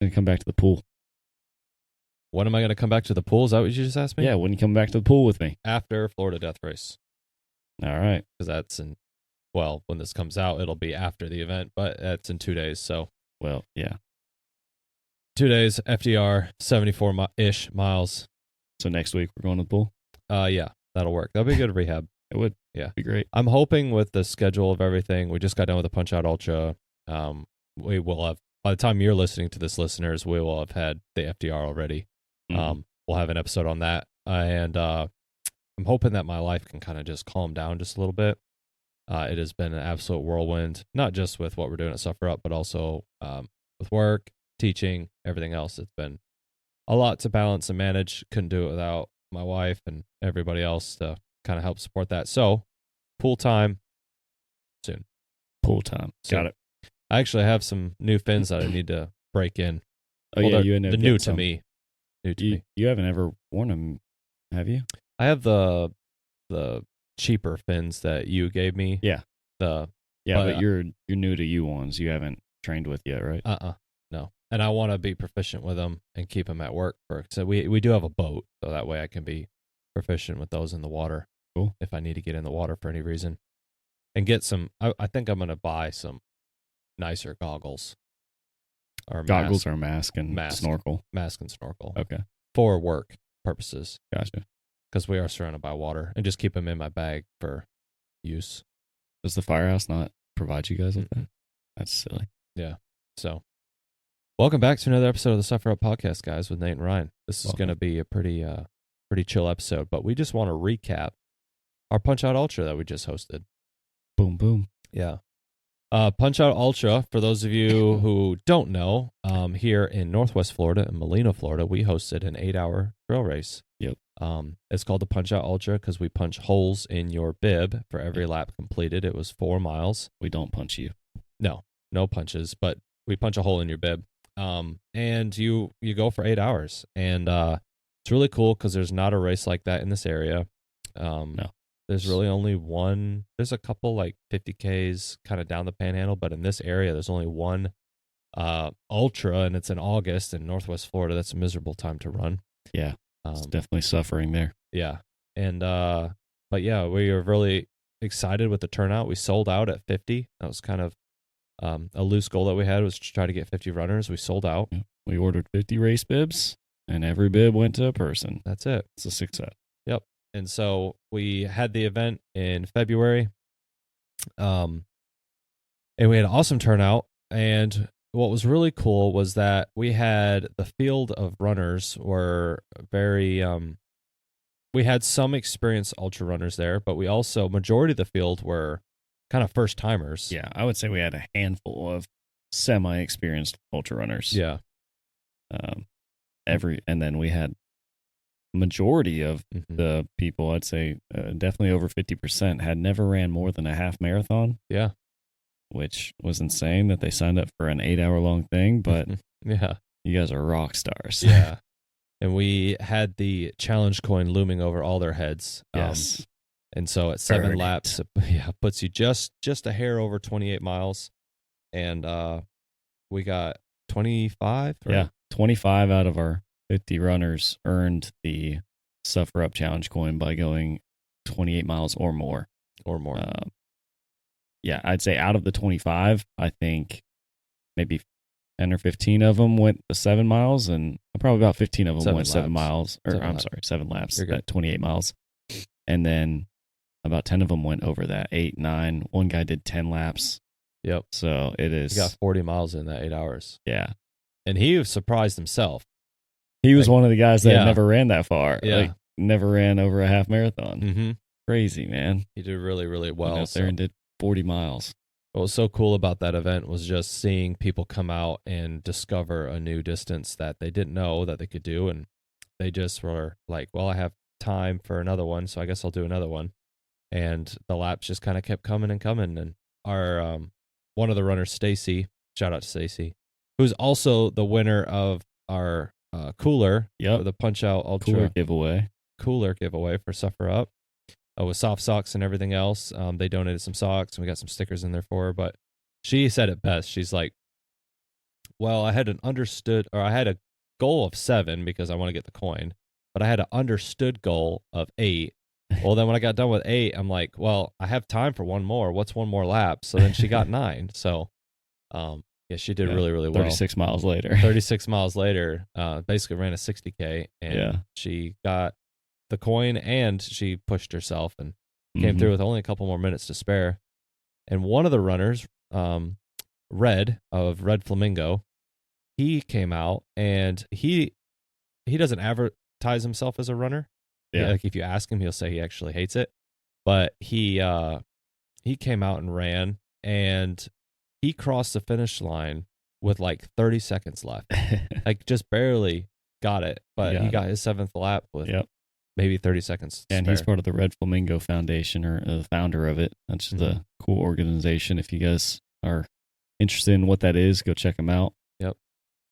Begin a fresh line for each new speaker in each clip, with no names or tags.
And come back to the pool.
When am I going to come back to the pool? Is that what you just asked me?
Yeah, when you come back to the pool with me.
After Florida Death Race.
All right.
Because that's when this comes out, it'll be after the event, but that's in 2 days. So,
well, yeah.
2 days, FDR, 74-ish miles.
So next week we're going to the pool?
Yeah, that'll work. That'll be a good rehab.
It would.
Yeah.
Be great.
I'm hoping with the schedule of everything, we just got done with the Punchout Ultra. We will have, by the time you're listening to this, listeners, we will have had the FDR already.
Mm-hmm.
We'll have an episode on that. And I'm hoping that my life can kind of just calm down just a little bit. It has been an absolute whirlwind, not just with what we're doing at Suffer Up, but also with work, teaching, everything else. It's been a lot to balance and manage. Couldn't do it without my wife and everybody else to kind of help support that. So, pool time soon.
Pool time. Got it.
I actually have some new fins that I need to break in.
Oh, yeah, you
they're new to me.
You haven't ever worn them, have you?
I have the cheaper fins that you gave me.
Yeah.
But
you're new to you ones. You haven't trained with yet, right?
No. And I want to be proficient with them and keep them at work. So we do have a boat, so that way I can be proficient with those in the water.
Cool.
If I need to get in the water for any reason. And get some, I think I'm going to buy some nicer goggles. Or
goggles or mask and snorkel?
Mask and snorkel.
Okay.
For work purposes.
Gotcha.
Because we are surrounded by water. And just keep them in my bag for use.
Does the firehouse not provide you guys with that? That's silly.
Yeah. So, welcome back to another episode of the Suffer Up Podcast, guys, with Nate and Ryan. This is going to be a pretty chill episode, but we just want to recap our Punchout Ultra that we just hosted.
Boom, boom.
Yeah. Punchout Ultra, for those of you who don't know, here in Northwest Florida, in Molina, Florida, we hosted an 8-hour trail race.
Yep.
It's called the Punchout Ultra because we punch holes in your bib for every lap completed. It was 4 miles.
We don't punch you.
No punches, but we punch a hole in your bib. And you go for 8 hours. And it's really cool because there's not a race like that in this area.
No.
There's really only one. There's a couple like 50Ks kind of down the panhandle, but in this area, there's only one ultra, and it's in August in Northwest Florida. That's a miserable time to run.
Yeah, it's definitely suffering there.
Yeah, and but yeah, we were really excited with the turnout. We sold out at 50. That was kind of a loose goal that we had, was to try to get 50 runners. We sold out.
Yeah. We ordered 50 race bibs, and every bib went to a person.
That's it.
It's a success.
Yep. And so we had the event in February, and we had an awesome turnout. And what was really cool was that we had the field of runners were very, we had some experienced ultra runners there, but we also, majority of the field were kind of first timers.
Yeah, I would say we had a handful of semi-experienced ultra runners.
Yeah.
And then we had majority of the people, I'd say definitely over 50%, had never ran more than a half marathon.
Yeah.
Which was insane that they signed up for an 8-hour long thing, but
yeah,
you guys are rock stars.
Yeah. And we had the challenge coin looming over all their heads.
Yes.
And so at 7 laps, it puts you just a hair over 28 miles. And we got 25?
Yeah, 25 out of our 50 runners earned the Suffer Up Challenge coin by going 28 miles or more. Yeah, I'd say out of the 25, I think maybe 10 or 15 of them went the 7 miles, and probably about 15 of them went 7 miles. Or 7 laps at 28 miles. And then about 10 of them went over that, 8, 9. One guy did 10 laps.
Yep.
So it is.
He got 40 miles in that 8 hours.
Yeah.
And he surprised himself.
He was one of the guys that never ran that far.
Yeah.
Like, never ran over a half marathon.
Mm-hmm.
Crazy, man.
He did really, really well.
Went out there and did 40 miles.
What was so cool about that event was just seeing people come out and discover a new distance that they didn't know that they could do. And they just were like, well, I have time for another one, so I guess I'll do another one. And the laps just kind of kept coming and coming. And our one of the runners, Stacy, shout out to Stacy, who's also the winner of our cooler, the Punchout Ultra cooler giveaway for Suffer Up. With soft socks and everything else. They donated some socks, and we got some stickers in there for her. But she said it best. She's like, well, I had a goal of 7 because I want to get the coin, but I had an understood goal of 8. Well, then when I got done with 8, I'm like, well, I have time for one more. What's one more lap? So then she got 9. So, yeah, she did really, really well.
36 miles later.
36 miles later, basically ran a 60K, and she got the coin, and she pushed herself and came through with only a couple more minutes to spare. And one of the runners, Red of Red Flamingo, he came out, and he doesn't advertise himself as a runner. Yeah, like if you ask him, he'll say he actually hates it. But he came out and ran, and he crossed the finish line with like 30 seconds left. Like just barely got it, but he got his 7th lap with maybe 30 seconds.
And he's part of the Red Flamingo Foundation, or the founder of it. That's just a cool organization. If you guys are interested in what that is, go check them out.
Yep.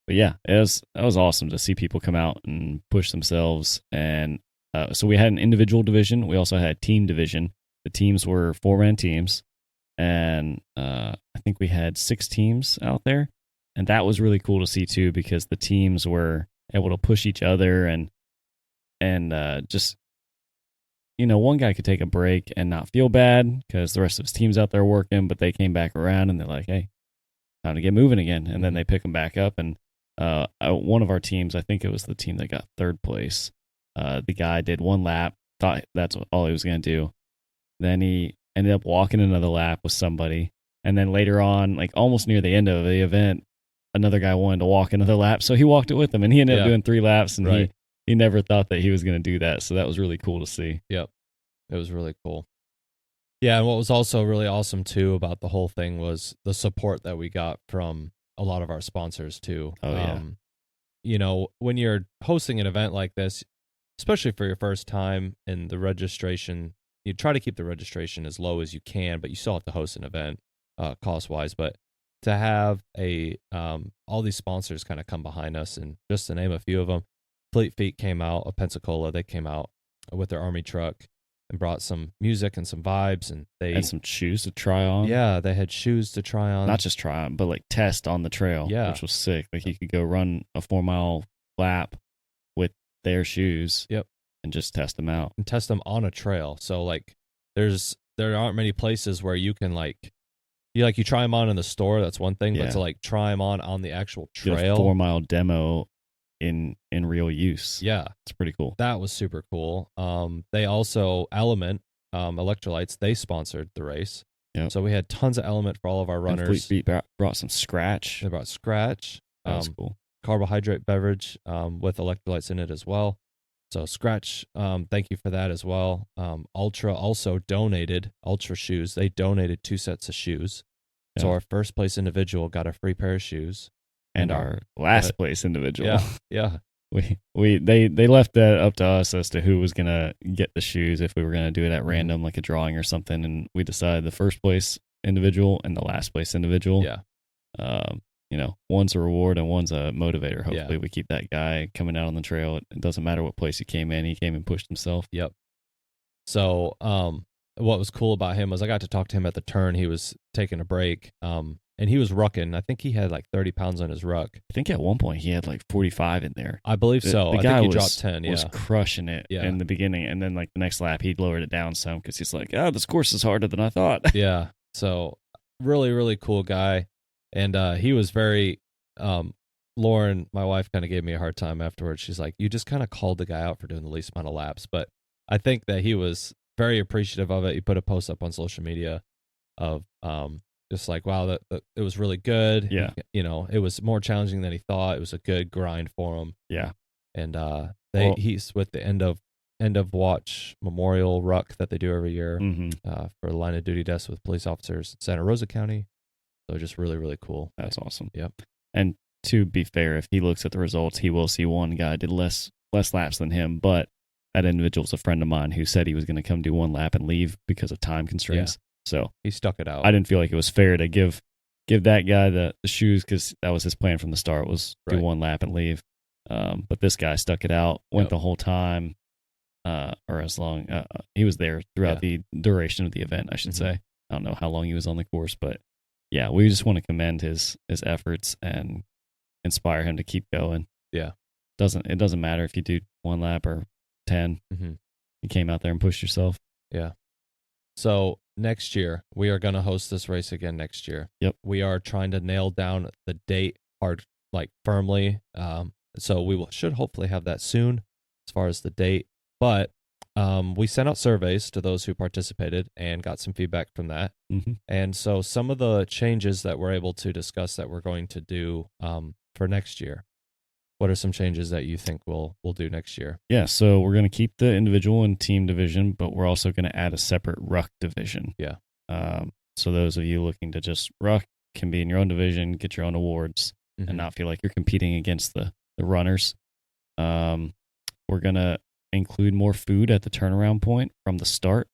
But yeah, that was awesome to see people come out and push themselves. And so we had an individual division. We also had a team division. The teams were 4-man teams. And I think we had 6 teams out there. And that was really cool to see too, because the teams were able to push each other and just, one guy could take a break and not feel bad because the rest of his team's out there working, but they came back around and they're like, hey, time to get moving again. And then they pick them back up. And one of our teams, I think it was the team that got 3rd place, the guy did 1 lap, thought that's all he was going to do. Then he ended up walking another lap with somebody. And then later on, like almost near the end of the event, another guy wanted to walk another lap. So he walked it with him, and he ended up doing 3 laps, and he never thought that he was going to do that. So that was really cool to see.
Yep. It was really cool. Yeah. And what was also really awesome too about the whole thing was the support that we got from a lot of our sponsors too.
Oh,
yeah. When you're hosting an event like this, especially for your first time, and the registration, you try to keep the registration as low as you can, but you still have to host an event cost wise. But to have all these sponsors kind of come behind us, and just to name a few of them, Fleet Feet came out of Pensacola. They came out with their army truck and brought some music and some vibes, and they
had some shoes to try on.
Yeah, they had shoes to try on.
Not just try on, but like test on the trail, which was sick. Like you could go run a 4-mile lap with their shoes.
Yep.
And just test them out.
And test them on a trail. So like there aren't many places where you can you try them on in the store, that's one thing, but to like try them on the actual trail.
Get a 4-mile demo in real use.
Yeah.
It's pretty cool.
That was super cool. They also, Element Electrolytes, they sponsored the race.
Yep.
So we had tons of Element for all of our runners.
And Fleet Feet brought some Scratch.
They brought Scratch.
That was cool.
Carbohydrate beverage with electrolytes in it as well. So Scratch, thank you for that as well. Ultra also donated Ultra shoes. They donated 2 sets of shoes. Yeah. So our first place individual got a free pair of shoes,
and our last place individual,
yeah,
they left that up to us as to who was gonna get the shoes, if we were gonna do it at random, like a drawing or something. And we decided the first place individual and the last place individual.
Yeah.
One's a reward and one's a motivator. Hopefully we keep that guy coming out on the trail. It doesn't matter what place he came and pushed himself.
Yep. So, what was cool about him was I got to talk to him at the turn. He was taking a break, and he was rucking. I think he had like 30 pounds on his ruck.
I think at one point he had like 45 in there.
I believe so.
The guy
I think he dropped 10.
Was crushing it in the beginning, and then like the next lap he lowered it down some because he's like, this course is harder than I thought.
Yeah. So really, really cool guy. And he was very, Lauren, my wife, kind of gave me a hard time afterwards. She's like, you just kind of called the guy out for doing the least amount of laps. But I think that he was very appreciative of it. He put a post up on social media of just like, wow, that it was really good.
Yeah.
It was more challenging than he thought. It was a good grind for him.
Yeah.
And he's with the end of watch memorial ruck that they do every year for line of duty deaths with police officers in Santa Rosa County. So just really, really cool.
That's awesome.
Yep.
And to be fair, if he looks at the results, he will see one guy did less laps than him, but that individual's a friend of mine who said he was going to come do 1 lap and leave because of time constraints. Yeah. So
he stuck it out.
I didn't feel like it was fair to give that guy the shoes, because that was his plan from the start, was do 1 lap and leave. But this guy stuck it out, went the whole time, or as long he was there throughout the duration of the event, I should say. I don't know how long he was on the course, but yeah, we just want to commend his efforts, and inspire him to keep going.
Yeah.
It doesn't matter if you do 1 lap or 10.
Mm-hmm.
You came out there and pushed yourself.
Yeah. So next year, we are going to host this race again next year.
Yep.
We are trying to nail down the date firmly. So we should hopefully have that soon as far as the date. But we sent out surveys to those who participated and got some feedback from that.
Mm-hmm.
And so some of the changes that we're able to discuss that we're going to do for next year. What are some changes that you think we'll do next year?
Yeah, so we're going to keep the individual and team division, but we're also going to add a separate ruck division.
Yeah.
So those of you looking to just ruck can be in your own division, get your own awards,
Mm-hmm.
and not feel like you're competing against the runners. We're going to include more food at the turnaround point from the start,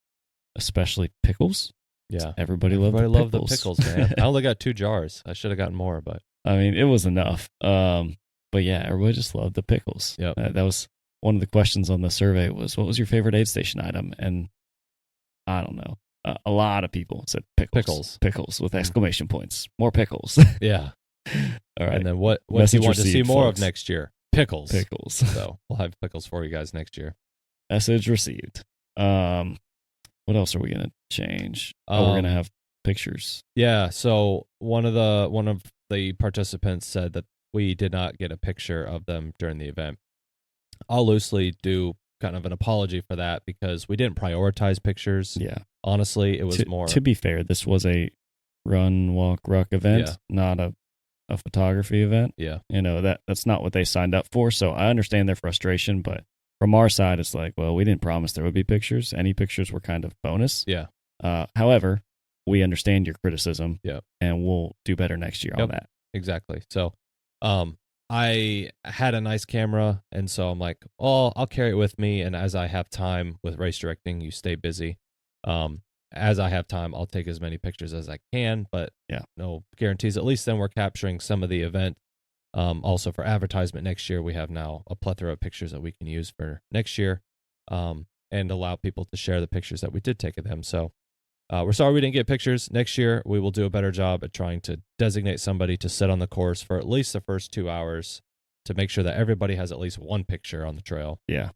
especially pickles.
Yeah.
Everybody loved the pickles,
man. I only got 2 jars. I should have gotten more, but
I mean, it was enough. But yeah, everybody just loved the pickles.
Yep.
That was one of the questions on the survey was, what was your favorite aid station item? And I don't know. A lot of people said pickles. Pickles with exclamation points. More pickles.
Yeah.
All right.
And then what do you want to see more of next year? Pickles.
Pickles.
So we'll have pickles for you guys next year.
Message received. What else are we going to change? We're going to have pictures.
Yeah. So one of the participants said that we did not get a picture of them during the event. I'll loosely do kind of an apology for that because we didn't prioritize pictures.
Yeah.
Honestly, it was more.
To be fair, this was a run, walk, ruck event, not a photography event.
Yeah.
That's not what they signed up for. So I understand their frustration, but from our side, it's like, well, we didn't promise there would be pictures. Any pictures were kind of bonus.
Yeah.
However, we understand your criticism.
Yeah.
And we'll do better next year on that.
Exactly. So, I had a nice camera, and so I'm like, oh, I'll carry it with me. And as I have time with race directing, you stay busy. As I have time, I'll take as many pictures as I can, but no guarantees. At least then we're capturing some of the event. Also for advertisement next year, we have now a plethora of pictures that we can use for next year, and allow people to share the pictures that we did take of them. So we're sorry we didn't get pictures. Next year, we will do a better job at trying to designate somebody to sit on the course for at least the first 2 hours to make sure that everybody has at least one picture on the trail.
Yeah.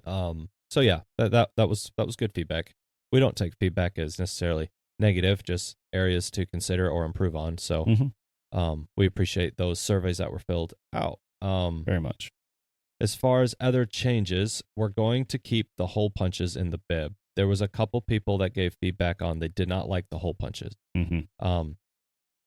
So yeah, that was good feedback. We don't take feedback as necessarily negative, just areas to consider or improve on. So we appreciate those surveys that were filled out.
Very much.
As far as other changes, we're going to keep the hole punches in the bib. There was a couple people that gave feedback on they did not like the hole punches.
Mm-hmm.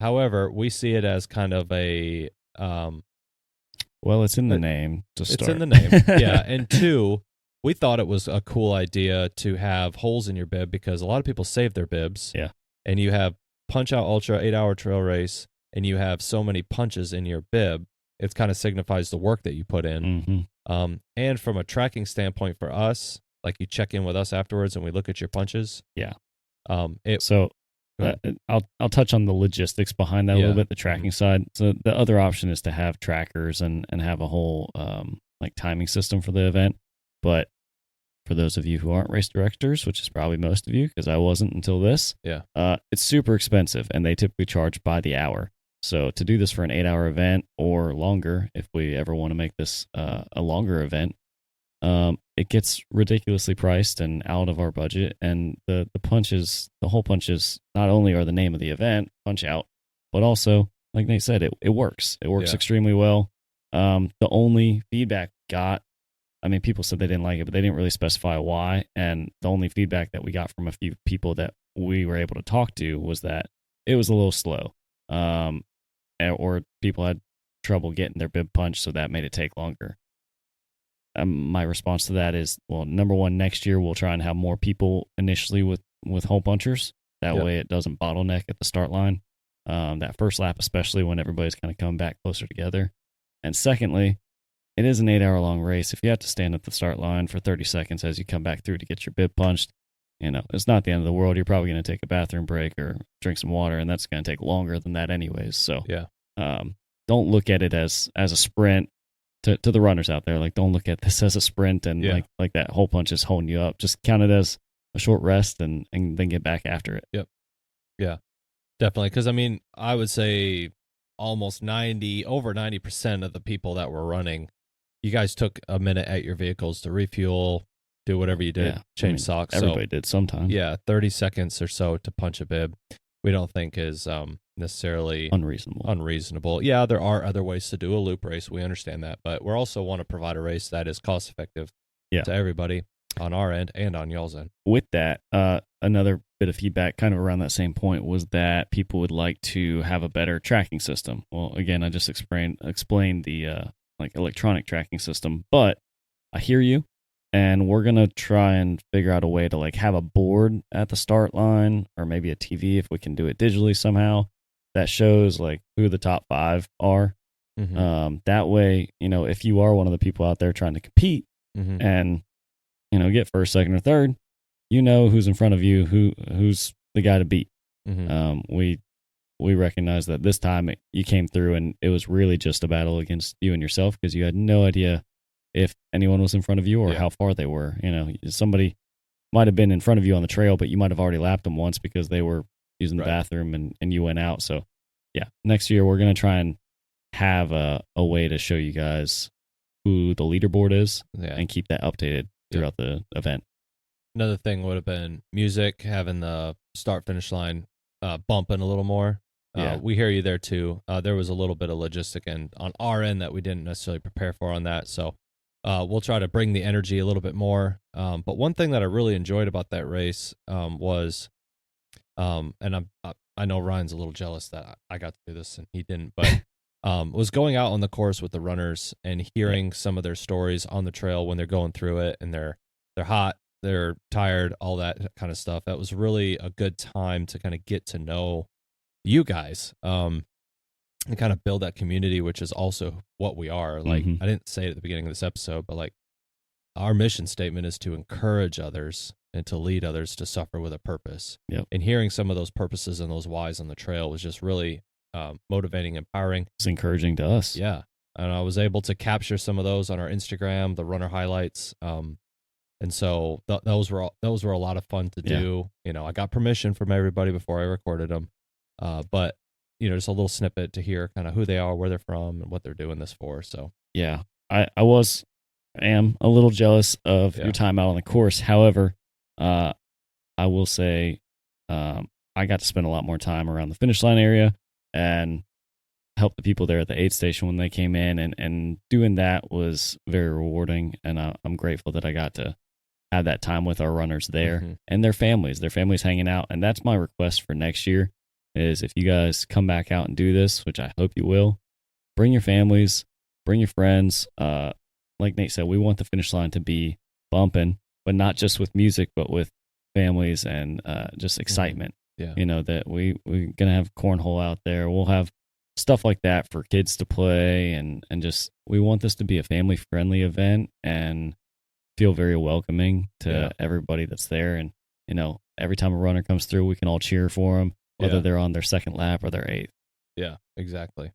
However, we see it as kind of a
well, it's in the name to start.
It's in the name, yeah. And 2, we thought it was a cool idea to have holes in your bib because a lot of people save their bibs.
Yeah.
And you have Punchout Ultra 8-hour trail race, and you have so many punches in your bib. It kind of signifies the work that you put in.
Mm-hmm.
And from a tracking standpoint for us, like you check in with us afterwards and we look at your punches.
Yeah.
So
I'll touch on the logistics behind that a little bit, the tracking side. So the other option is to have trackers and have a whole timing system for the event. But for those of you who aren't race directors, which is probably most of you, because I wasn't until this, it's super expensive and they typically charge by the hour. So to do this for an 8-hour event or longer, if we ever want to make this a longer event, it gets ridiculously priced and out of our budget. And the hole punches, not only are the name of the event, Punchout, but also, like Nate said, it works. It works extremely well. The only feedback we got, I mean, people said they didn't like it, but they didn't really specify why. And the only feedback that we got from a few people that we were able to talk to was that it was a little slow. Or people had trouble getting their bib punched, so that made it take longer. My response to that is, well, number one, next year we'll try and have more people initially with hole punchers. That way it doesn't bottleneck at the start line. That first lap, especially when everybody's kind of coming back closer together. And secondly, it is an 8-hour long race. If you have to stand at the start line for 30 seconds as you come back through to get your bib punched, it's not the end of the world. You're probably going to take a bathroom break or drink some water, and that's going to take longer than that anyways. So don't look at it as a sprint. To the runners out there, like, don't look at this as a sprint and like that hole punch is holding you up. Just count it as a short rest and then get back after it.
Yep. Yeah, definitely. Because I mean, I would say almost over 90% of the people that were running, you guys took a minute at your vehicles to refuel, do whatever you did, change socks.
Everybody did sometime.
Yeah, 30 seconds or so to punch a bib, we don't think is necessarily unreasonable. Yeah, there are other ways to do a loop race. We understand that, but we also want to provide a race that is cost effective to everybody on our end and on y'all's end.
With that, another bit of feedback kind of around that same point was that people would like to have a better tracking system. Well, again, I just explained the like electronic tracking system, but I hear you, and we're going to try and figure out a way to like have a board at the start line, or maybe a TV if we can do it digitally somehow, that shows like who the top 5 are. That way, if you are one of the people out there trying to compete and get first, second, or third, who's in front of you, who's the guy to beat. We recognize that this time you came through and it was really just a battle against you and yourself, because you had no idea if anyone was in front of you or how far they were. Somebody might have been in front of you on the trail, but you might have already lapped them once because they were using the bathroom and you went out. So next year we're going to try and have a way to show you guys who the leaderboard is and keep that updated throughout the event.
Another thing would have been music, having the start finish line bumping a little more. We hear you there too. There was a little bit of logistic and on our end that we didn't necessarily prepare for on that. So we'll try to bring the energy a little bit more. But one thing that I really enjoyed about that race was, and I know Ryan's a little jealous that I got to do this and he didn't, but was going out on the course with the runners and hearing some of their stories on the trail when they're going through it, and they're hot, they're tired, all that kind of stuff. That was really a good time to kind of get to know you guys and kind of build that community, which is also what we are. Like, I didn't say it at the beginning of this episode, but like, our mission statement is to encourage others and to lead others to suffer with a purpose. And hearing some of those purposes and those whys on the trail was just really motivating, empowering.
It's encouraging to us.
Yeah. And I was able to capture some of those on our Instagram, the runner highlights. And so those were a lot of fun to do. I got permission from everybody before I recorded them. But just a little snippet to hear kind of who they are, where they're from, and what they're doing this for. So
I am a little jealous of your time out on the course. However, I will say I got to spend a lot more time around the finish line area and help the people there at the Eatz station when they came in, and doing that was very rewarding. And I'm grateful that I got to have that time with our runners there and their families hanging out. And that's my request for next year is, if you guys come back out and do this, which I hope you will, bring your families, bring your friends. Like Nate said, we want the finish line to be bumping, but not just with music, but with families and just excitement. That we're going to have cornhole out there. We'll have stuff like that for kids to play. And just, we want this to be a family friendly event and feel very welcoming to everybody that's there. And, every time a runner comes through, we can all cheer for them, whether they're on their second lap or their 8th.
Yeah, exactly.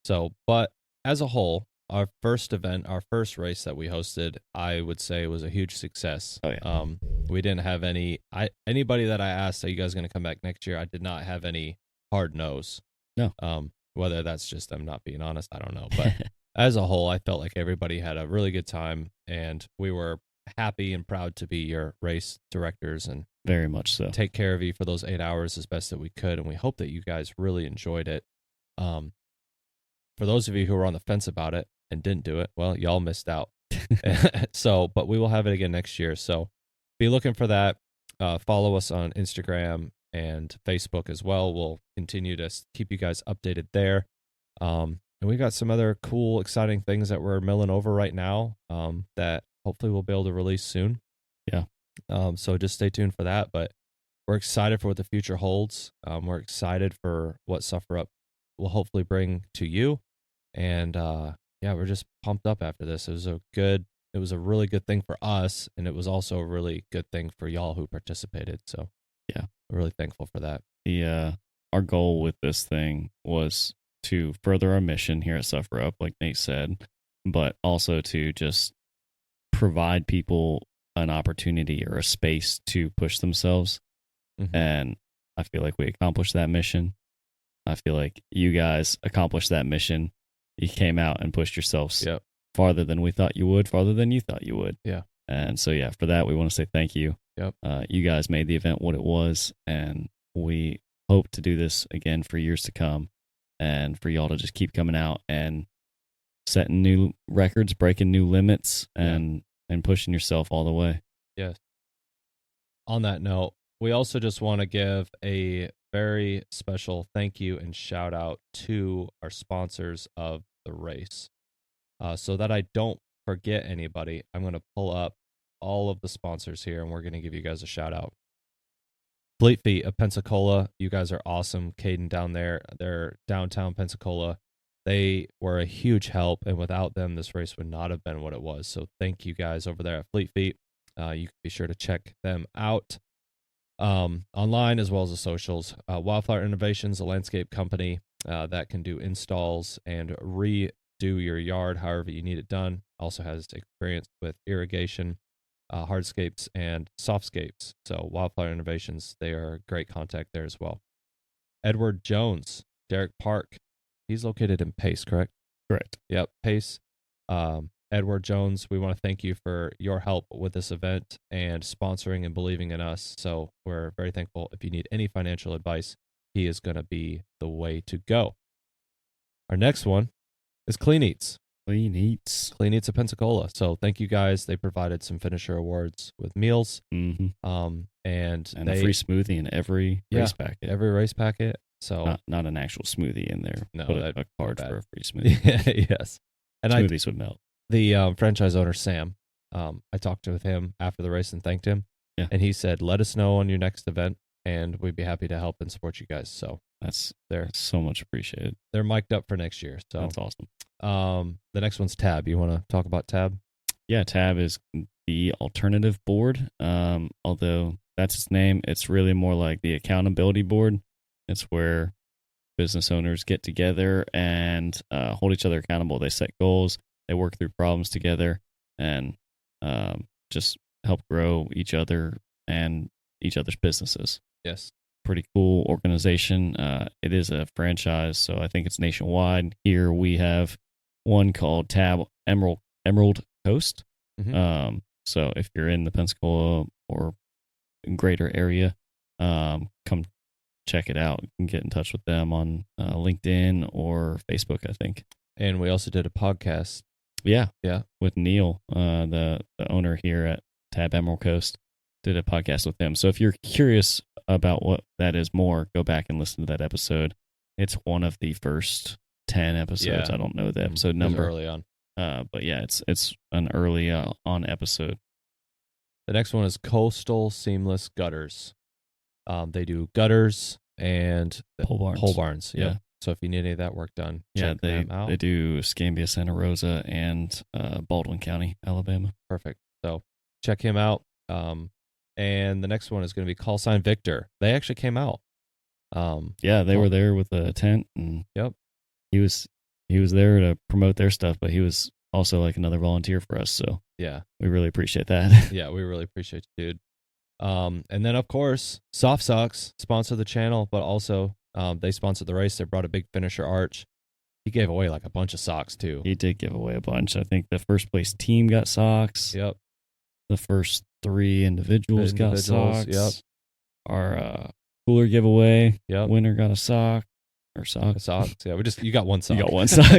So, but as a whole, our first event, our first race that we hosted, I would say was a huge success. We didn't have anybody that I asked, are you guys going to come back next year? I did not have any hard no's.
No.
Whether that's just them not being honest, I don't know. But as a whole, I felt like everybody had a really good time, and we were happy and proud to be your race directors and
very much so
take care of you for those 8 hours as best that we could. And we hope that you guys really enjoyed it. For those of you who were on the fence about it and didn't do it, well, y'all missed out. But we will have it again next year. So be looking for that. Follow us on Instagram and Facebook as well. We'll continue to keep you guys updated there. And we got some other cool, exciting things that we're milling over right now that hopefully we'll be able to release soon. So just stay tuned for that. But we're excited for what the future holds. We're excited for what Suffer Up will hopefully bring to you. And we're just pumped up after this. It was a really good thing for us, and it was also a really good thing for y'all who participated. So we're really thankful for that.
Our goal with this thing was to further our mission here at Suffer Up, like Nate said, but also to just provide people an opportunity or a space to push themselves. And I feel like we accomplished that mission. I feel like you guys accomplished that mission. You came out and pushed yourselves farther than we thought you would, farther than you thought you would.
Yeah.
And so, for that, we want to say thank you.
Yep.
You guys made the event what it was, and we hope to do this again for years to come, and for y'all to just keep coming out and setting new records, breaking new limits, and pushing yourself all the way.
Yes. On that note, we also just want to give a very special thank you and shout out to our sponsors of the race. So that I don't forget anybody, I'm going to pull up all of the sponsors here, and we're going to give you guys a shout out. Fleet Feet of Pensacola, you guys are awesome. Caden down there, they're downtown Pensacola. They were a huge help, and without them, this race would not have been what it was. So thank you guys over there at Fleet Feet. You can be sure to check them out online as well as the socials. Wildflower Innovations, a landscape company that can do installs and redo your yard however you need it done. Also has experience with irrigation, hardscapes, and softscapes. So Wildflower Innovations, they are a great contact there as well. Edward Jones, Derek Park. He's located in Pace, correct?
Correct.
Yep, Pace. Edward Jones, we want to thank you for your help with this event and sponsoring and believing in us. So we're very thankful. If you need any financial advice, he is going to be the way to go. Our next one is Clean Eatz.
Clean Eatz.
Clean Eatz of Pensacola. So thank you guys. They provided some finisher awards with meals.
Mm-hmm.
And
a free smoothie in every race packet.
Every race packet. So
not an actual smoothie in there.
No,
but a card for a free smoothie.
Yes. And
smoothies would melt.
The franchise owner, Sam, I talked with him after the race and thanked him.
Yeah.
And he said, let us know on your next event, and we'd be happy to help and support you guys. So
that's so much appreciated.
They're mic'd up for next year. So
that's awesome.
The next one's Tab. You want to talk about Tab?
Yeah, Tab is the alternative board. Although that's its name, it's really more like the accountability board. It's where business owners get together and hold each other accountable. They set goals, they work through problems together, and just help grow each other and each other's businesses.
Yes.
Pretty cool organization. It is a franchise, so I think it's nationwide. Here we have one called Tab Emerald Coast.
Mm-hmm.
So if you're in the Pensacola or greater area, come check it out. You can get in touch with them on LinkedIn or Facebook, I think.
And we also did a podcast.
Yeah.
With
Neil, the owner here at Tab Emerald Coast, did a podcast with him. So if you're curious about what that is more, go back and listen to that episode. It's one of the first 10 episodes. I don't know the episode number.
Early on.
But yeah, it's an early on episode.
The next one is Coastal Seamless Gutters. They do gutters and pole barns. Yep. Yeah. So if you need any of that work done, check them out.
They do Escambia, Santa Rosa, and Baldwin County, Alabama.
Perfect. So check him out. And the next one is going to be Call Sign Victor. They actually came out.
They were there with a tent, and he was there to promote their stuff, but he was also like another volunteer for us. So
yeah,
we really appreciate that.
Yeah, we really appreciate you, dude. And then of course, Soft Socks sponsor the channel, but also they sponsored the race. They brought a big finisher arch. He gave away like a bunch of socks too.
He did give away a bunch. I think the first place team got socks.
Yep.
The first 3 individuals got socks.
Yep.
Our cooler giveaway.
Yep.
Winner got a sock. Or socks.
Socks. Yeah, you got one sock.
You got one sock.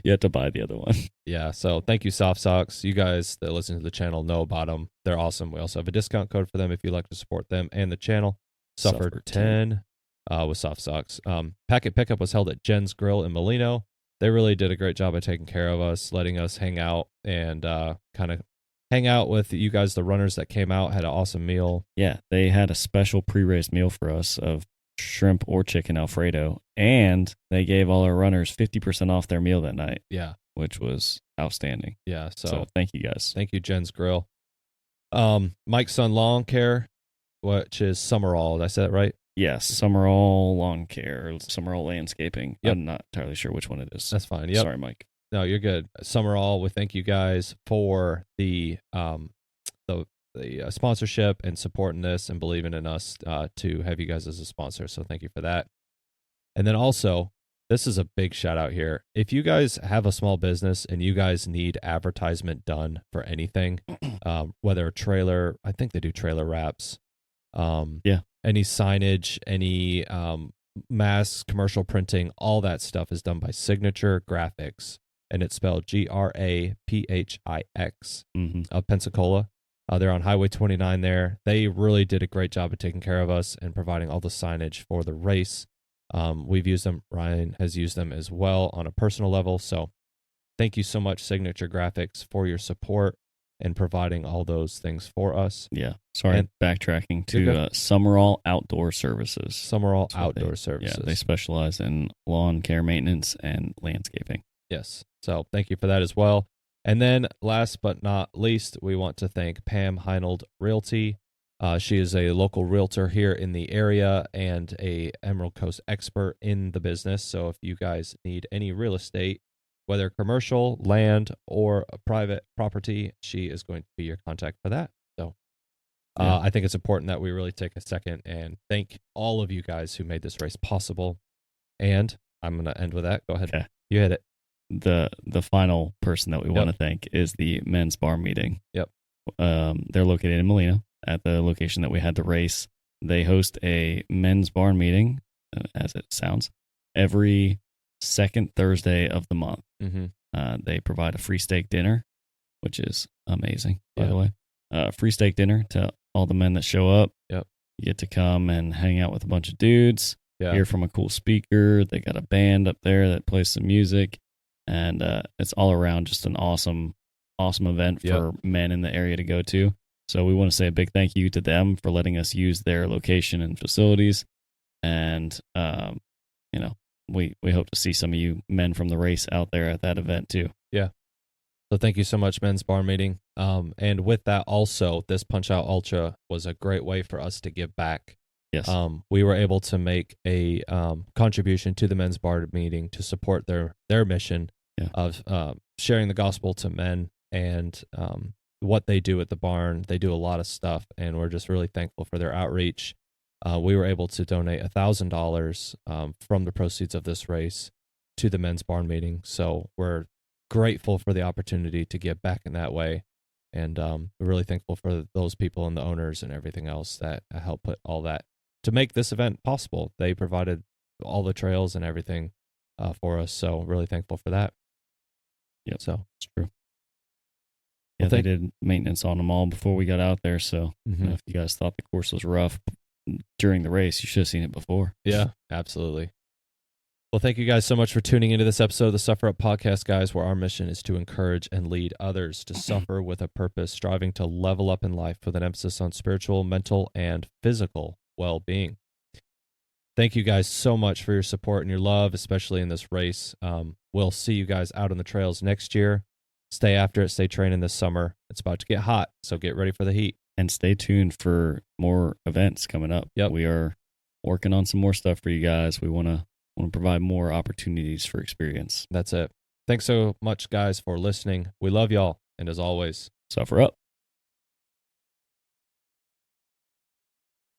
You have to buy the other one.
Yeah, so thank you, Soft Socks. You guys that listen to the channel know about them. They're awesome. We also have a discount code for them if you'd like to support them and the channel. Suffer 10 with Soft Socks. Packet pickup was held at Jen's Grill in Molino. They really did a great job of taking care of us, letting us hang out and kind of hang out with you guys, the runners that came out, had an awesome meal.
Yeah, they had a special pre-race meal for us of shrimp or chicken Alfredo, and they gave all our runners 50% off their meal that night.
Yeah,
which was outstanding.
Yeah,
so thank you guys.
Thank you, Jen's Grill. Mike's Son Lawn Care, which is Sumerall. Did I say that right?
Yes, Sumerall Lawn Care, Sumerall Landscaping.
Yep.
I'm not entirely sure which one it is.
That's fine. Yep.
Sorry, Mike.
No, you're good. Sumerall, we thank you guys for the sponsorship and supporting this and believing in us to have you guys as a sponsor. So thank you for that. And then also, this is a big shout out here. If you guys have a small business and you guys need advertisement done for anything, whether a trailer, I think they do trailer wraps, any signage, any mass commercial printing, all that stuff is done by Signature Graphix, and it's spelled Graphix of Pensacola. They're on Highway 29 there. They really did a great job of taking care of us and providing all the signage for the race. We've used them. Ryan has used them as well on a personal level. So thank you so much, Signature Graphix, for your support and providing all those things for us.
Yeah. Sorry, backtracking to Sumerall Outdoor Services.
Sumerall Outdoor Services.
Yeah, they specialize in lawn care maintenance and landscaping.
Yes. So thank you for that as well. And then last but not least, we want to thank Pam Heinold Realty. She is a local realtor here in the area and a Emerald Coast expert in the business. So if you guys need any real estate, whether commercial, land, or a private property, she is going to be your contact for that. So I think it's important that we really take a second and thank all of you guys who made this race possible. And I'm going to end with that. Go ahead.
Okay.
You hit it.
The final person that we want to thank is the men's bar meeting.
Yep.
They're located in Molina at the location that we had the race. They host a men's bar meeting, as it sounds, every second Thursday of the month. They provide a free steak dinner, which is amazing, by the way. Free steak dinner to all the men that show up.
Yep.
You get to come and hang out with a bunch of dudes, hear from a cool speaker. They got a band up there that plays some music. And it's all around just an awesome event for men in the area to go to. So we want to say a big thank you to them for letting us use their location and facilities. And, we hope to see some of you men from the race out there at that event too.
Yeah. So thank you so much, Men's Bar Meeting. And with that also, this Punchout Ultra was a great way for us to give back.
Yes.
We were able to make a contribution to the Men's Bar Meeting to support their mission of sharing the gospel to men and what they do at the barn. They do a lot of stuff, and we're just really thankful for their outreach. We were able to donate $1,000 from the proceeds of this race to the Men's Barn Meeting. So we're grateful for the opportunity to give back in that way. And we're really thankful for those people and the owners and everything else that helped put all that to make this event possible. They provided all the trails and everything for us. So really thankful for that.
Yeah,
so
it's true. Yeah, they did maintenance on them all before we got out there. So if you guys thought the course was rough during the race, you should have seen it before.
Yeah, absolutely. Well, thank you guys so much for tuning into this episode of the Suffer Up Podcast, guys, where our mission is to encourage and lead others to suffer with a purpose, striving to level up in life with an emphasis on spiritual, mental, and physical well-being. Thank you guys so much for your support and your love, especially in this race. We'll see you guys out on the trails next year. Stay after it. Stay training this summer. It's about to get hot, so get ready for the heat.
And stay tuned for more events coming up.
Yep.
We are working on some more stuff for you guys. We want to provide more opportunities for experience.
That's it. Thanks so much, guys, for listening. We love y'all. And as always,
suffer up.